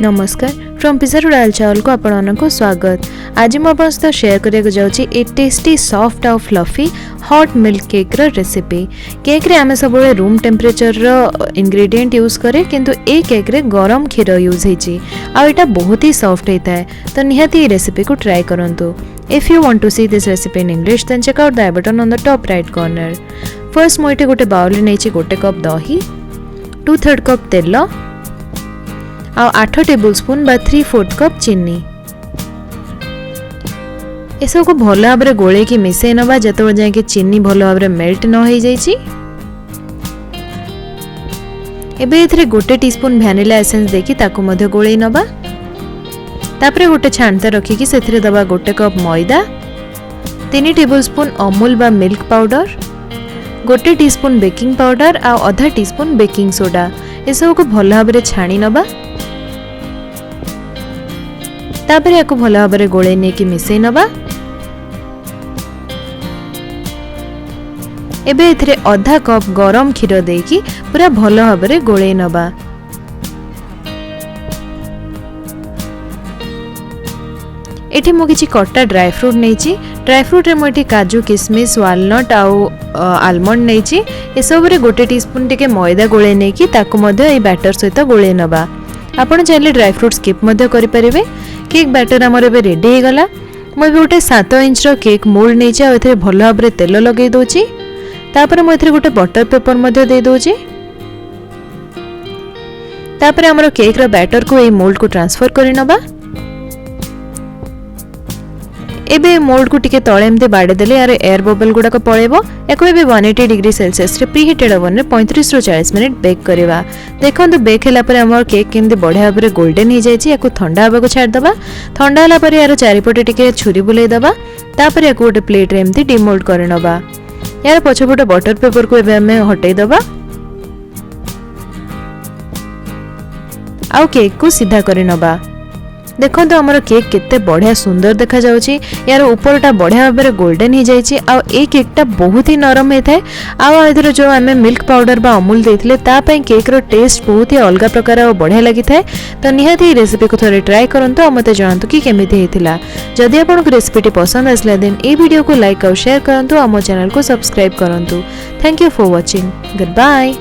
नमस्कार from pizza to दाल चावल को आपण को स्वागत। आज मुझे सहित शेयर करने जाऊँगी ए टेस्टी सॉफ्ट और fluffy hot milk cake recipe. Cake रे आमे सब रूम टेम्परेचर इंग्रेडिएंट यूज करे किंतु ए केक रे गरम क्षीर यूज होती आ एटा बहुत ही सॉफ्ट होता है, तो निहाती रेसिपी को ट्राई करंतु। If you want to see this recipe in English then check out the I button on the top right corner. First मुझे गोटे बाउल नहीं गोटे कप दही, 2/3 कप तेल आ 8 टेबल स्पून बा 3/4 कप चीनी ए सब को भल भाव में गोले की मिसई नवा जत जाए चीनी भल भाव में मेल्ट न हो जाइए। एबे एथरे गोटे टीस्पून वैनिला एसेंस देकी ताकू मध्य गोले नवा। तापरे गोटे छाणता रखिकी सेथिरे दबा गोटे कप मैदा, 3 टेबल स्पून अमूल बा मिल्क पाउडर, गोटे टीस्पून बेकिंग पाउडर आ आधा टीस्पून बेकिंग सोडा ए सब को भल भाव में छाणी नवा। तापरे याको भल भाव में गोले नहीं कि मिसई नवा। एबे एथिरे आधा कप गरम क्षीर देकी पूरा भल भाव में गोले नवा। एठी मु किछि कट्टा ड्राई फ्रूट नहीं, ड्राई फ्रूट रे मुझे काजू किशमिश वालनट आउ आलमंड नहीं ए सब रे गोटे टीस्पून टिके मैदा गोले नहीं कि ताकू मध्य ए बैटर सहित गोले नवा। आपण चाहे ड्राई फ्रूट स्किप मध्य करि परिबे। केक बैटर आमर एबे रेडी हो गला। मुझे गोटे 7 इंच रो केक मोल्ड नहीं आ एथे भल भाव में तेल लगे दोची। तापर मु एथे गोटे बटर पेपर मध्य दे दोची। तापर हमर केक रो बैटर को ए मोल्ड को ट्रांसफर करि नबा। एबे मोल्ड को टिके तळे एमते बाडे देले यार एयर बबल गुडा को पळेबो। एको एबे 180 डिग्री सेल्सियस रे प्री हीटेड ओवन रे 35 रो 40 मिनिट बेक करबा। देखंतु बेक हैला परे हमर केक केमते बढ़िया भाबरे गोल्डन ही जायछि। एको ठंडा हबा को छाड़ दबा। ठंडा होला परे यार चारिपटे टिके छुरी बुले दबा। तापर एको गोटे प्लेट रे एमते डिमोल्ड कर नबा। यार पछपटे बटर पेपर को एबे हमें हटै दबा। आउ केक को सीधा कर नबा। देखो तो हमारा केक कितने बढ़िया सुंदर देखा जाउची। यार ऊपरटा बढ़िया भाव में गोल्डन ही जाइए। आ केकटा बहुत ही नरम होता है। आधर जो आम मिल्क पाउडर बा अमूल देथिले तापई केक रो टेस्ट बहुत ही अलग प्रकार और बढ़िया लगी था। तो निहाती रेसिपी को थोड़े ट्राई करंतु और मते जानतु कि केमिति हेतिला। जदि आपनको रेसिपीटी पसंद आसला देन ए वीडियो को लाइक और शेयर करंतु और मो चैनल को सब्सक्राइब करंतु। Thank you for watching. Good bye.